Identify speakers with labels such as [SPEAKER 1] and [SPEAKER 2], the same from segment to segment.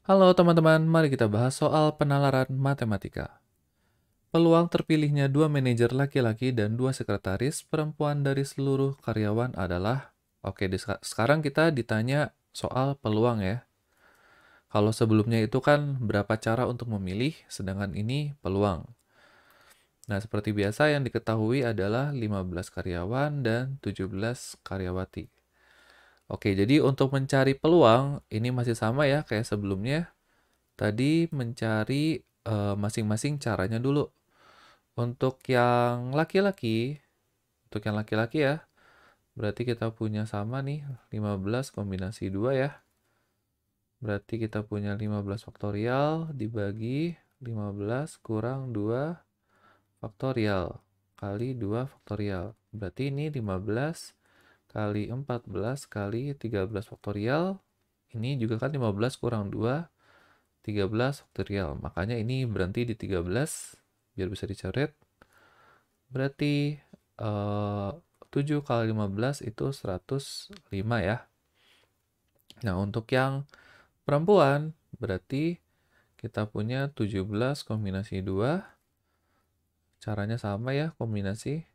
[SPEAKER 1] Halo teman-teman, mari kita bahas soal penalaran matematika. Peluang terpilihnya dua manajer laki-laki dan dua sekretaris perempuan dari seluruh karyawan adalah. Oke, sekarang kita ditanya soal peluang ya. Kalau sebelumnya itu kan berapa cara untuk memilih, sedangkan ini peluang. Nah, seperti biasa yang diketahui adalah 15 karyawan dan 17 karyawati. Oke, jadi untuk mencari peluang, ini masih sama ya kayak sebelumnya. Tadi mencari masing-masing caranya dulu. Untuk yang laki-laki, ya, berarti kita punya sama nih, 15 kombinasi 2 ya. Berarti kita punya 15 faktorial dibagi 15 kurang 2 faktorial kali 2 faktorial. Berarti ini 15 kali 14 kali 13 faktorial. Ini juga kan 15 kurang 2, 13 faktorial. Makanya ini berhenti di 13 biar bisa dicoret. Berarti 7 kali 15 itu 105 ya. Nah, untuk yang perempuan berarti kita punya 17 kombinasi 2. Caranya sama ya, kombinasi.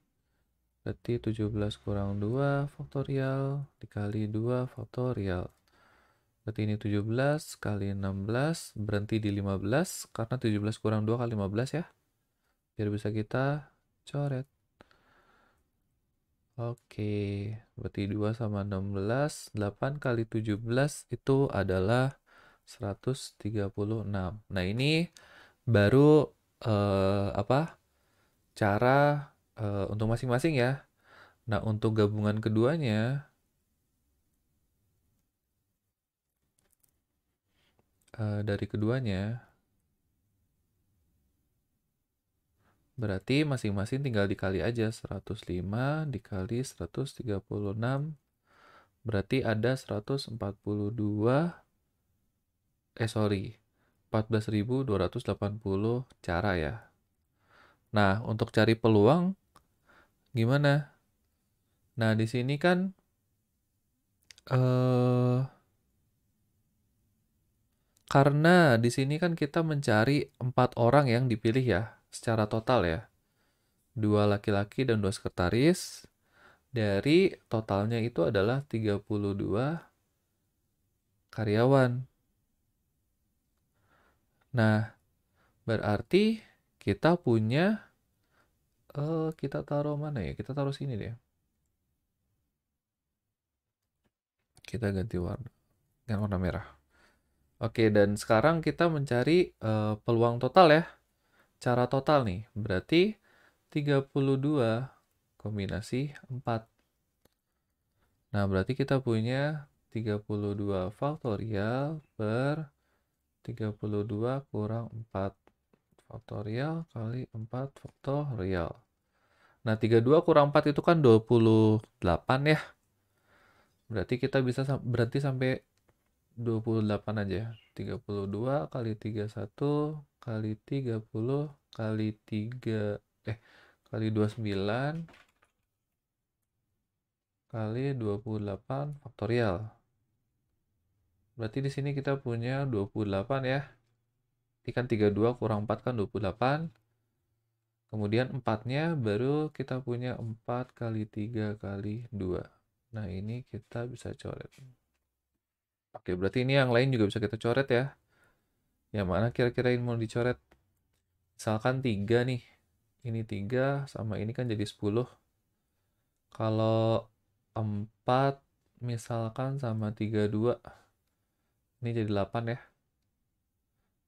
[SPEAKER 1] Berarti 17 kurang 2 faktorial dikali 2 faktorial. Berarti ini 17 kali 16 berhenti di 15 karena 17 kurang 2 kali 15 ya. Biar bisa kita coret. Oke, berarti 2 sama 16, 8 kali 17 itu adalah 136. Nah, ini baru apa? Cara untuk masing-masing ya. Nah, untuk gabungan keduanya dari keduanya berarti masing-masing tinggal dikali aja 105 dikali 136 berarti ada 142 sorry 14.280 cara ya. Nah, untuk cari peluang gimana? Nah, di sini kan eh karena di sini kan kita mencari 4 orang yang dipilih ya, secara total ya. Dua laki-laki dan dua sekretaris. Dari totalnya itu adalah 32 karyawan. Nah, berarti kita punya kita taruh mana ya? Kita taruh sini deh. Kita ganti warna dengan warna merah. Oke, dan sekarang kita mencari peluang total ya. Cara total nih, berarti 32 kombinasi 4. Nah, berarti kita punya 32 faktorial per 32 kurang 4 faktorial kali 4 faktorial. Nah, 32 kurang 4 itu kan 28 ya. Berarti kita bisa berarti sampai 28 aja. 32 kali 31 kali 30 kali 3 kali 29 kali 28 faktorial. Berarti di sini kita punya 28 ya. Ini kan 32 kurang 4 kan 28. Kemudian 4-nya baru kita punya 4 kali 3 kali 2. Nah, ini kita bisa coret. Oke, berarti ini yang lain juga bisa kita coret ya. Yang mana kira-kira ini mau dicoret? Misalkan 3 nih. Ini 3 sama ini kan jadi 10. Kalau 4 misalkan sama 32. Ini jadi 8 ya.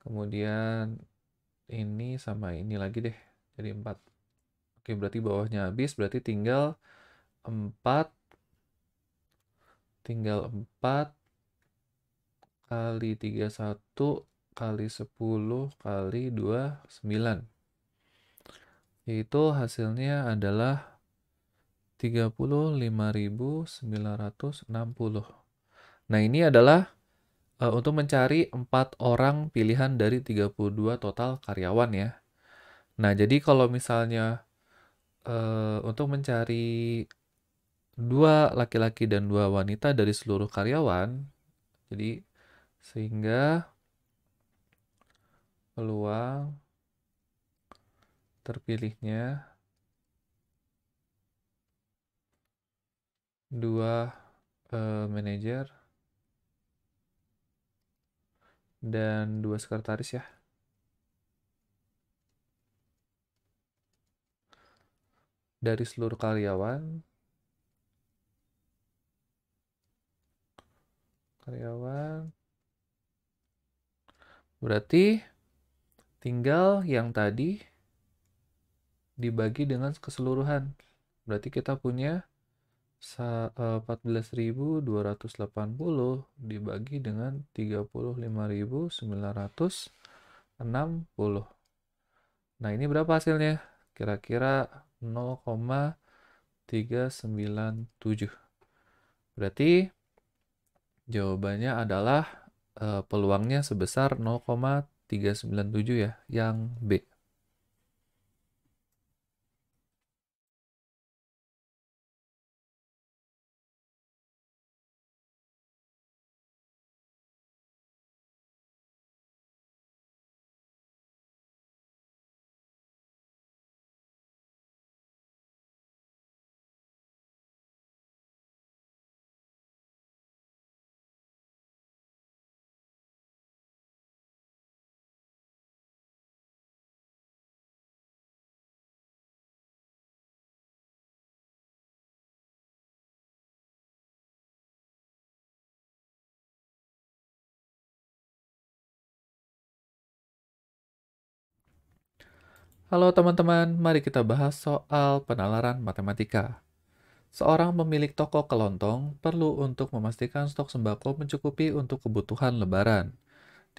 [SPEAKER 1] Kemudian ini sama ini lagi deh. Jadi 4. Oke, berarti bawahnya habis. Berarti tinggal 4 kali 31 kali 10 kali 2, 9. Yaitu hasilnya adalah 35.960. Nah, ini adalah untuk mencari 4 orang pilihan dari 32 total karyawan ya. Nah, jadi kalau misalnya untuk mencari 2 laki-laki dan 2 wanita dari seluruh karyawan, jadi sehingga peluang terpilihnya dua manajer dan dua sekretaris ya. Dari seluruh karyawan berarti tinggal yang tadi dibagi dengan keseluruhan. Berarti kita punya 14.280 dibagi dengan 35.960. Nah, ini berapa hasilnya? Kira-kira 0,397. Berarti jawabannya adalah peluangnya sebesar 0,397 ya, yang B. Halo teman-teman, mari kita bahas soal penalaran matematika. Seorang pemilik toko kelontong perlu untuk memastikan stok sembako mencukupi untuk kebutuhan lebaran.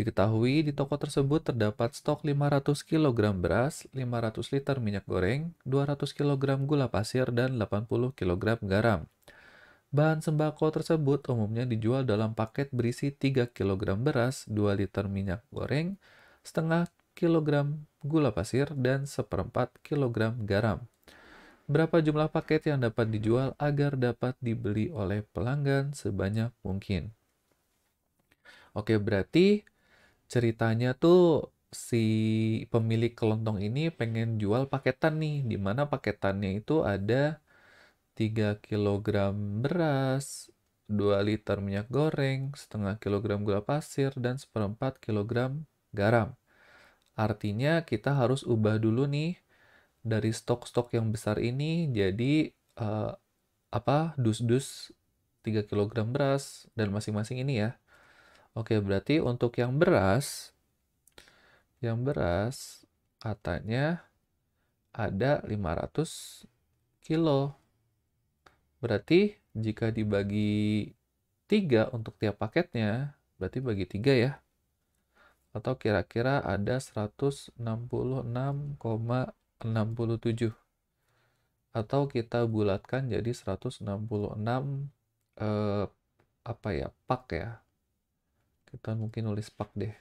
[SPEAKER 1] Diketahui di toko tersebut terdapat stok 500 kg beras, 500 liter minyak goreng, 200 kg gula pasir, dan 80 kg garam. Bahan sembako tersebut umumnya dijual dalam paket berisi 3 kg beras, 2 liter minyak goreng, setengah kilogram gula pasir, dan seperempat kilogram garam. Berapa jumlah paket yang dapat dijual agar dapat dibeli oleh pelanggan sebanyak mungkin? Oke, berarti ceritanya tuh si pemilik kelontong ini pengen jual paketan nih, di mana paketannya itu ada 3 kilogram beras, 2 liter minyak goreng, setengah kilogram gula pasir, dan seperempat kilogram garam. Artinya kita harus ubah dulu nih dari stok-stok yang besar ini jadi dus-dus 3 kilogram beras dan masing-masing ini ya. Oke, berarti untuk yang beras katanya ada 500 kilo. Berarti jika dibagi 3 untuk tiap paketnya, berarti bagi 3 ya. Atau kira-kira ada 166,67. Atau kita bulatkan jadi 166 pak ya. Kita mungkin nulis pak deh.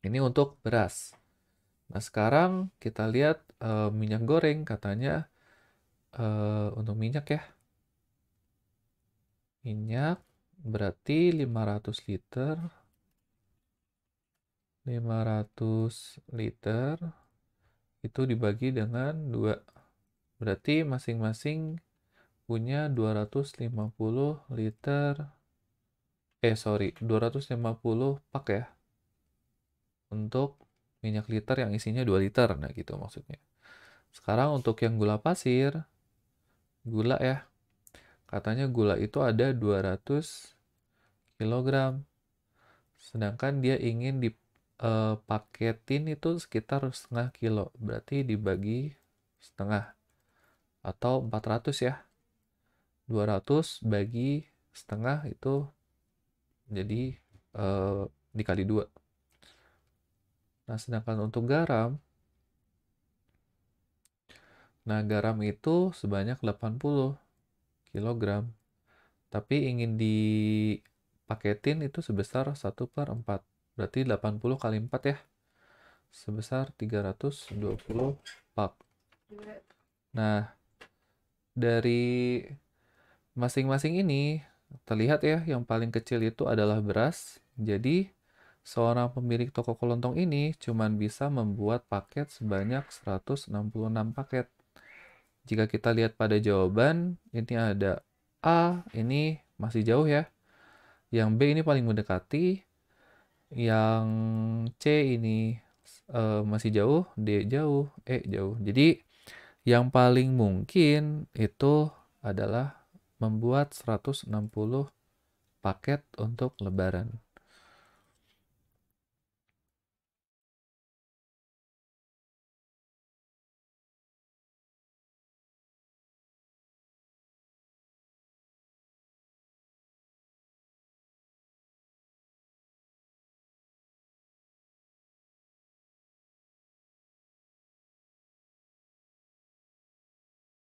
[SPEAKER 1] Ini untuk beras. Nah, sekarang kita lihat minyak goreng katanya untuk minyak ya. Minyak berarti 500 liter. 500 liter itu dibagi dengan 2. Berarti masing-masing punya 250 liter. 250 pak ya. Untuk minyak liter yang isinya 2 liter. Nah, gitu maksudnya. Sekarang untuk yang gula pasir, gula ya. Katanya gula itu ada 200 kilogram. Sedangkan dia ingin dipaketin itu sekitar setengah kilo. Berarti dibagi setengah. Atau 400 ya. 200 bagi setengah itu jadi dikali 2. Nah, sedangkan untuk garam, garam itu sebanyak 80 kg. Tapi ingin dipaketin itu sebesar 1/4. Berarti 80 kali 4 ya. Sebesar 320 pak. Nah, dari masing-masing ini terlihat ya, yang paling kecil itu adalah beras. Jadi Seorang pemilik toko kelontong ini cuma bisa membuat paket sebanyak 166 paket. Jika kita lihat pada jawaban, ini ada A, ini masih jauh ya. Yang B ini paling mendekati. Yang C ini masih jauh, D jauh, E jauh. Jadi yang paling mungkin itu adalah membuat 160 paket untuk lebaran.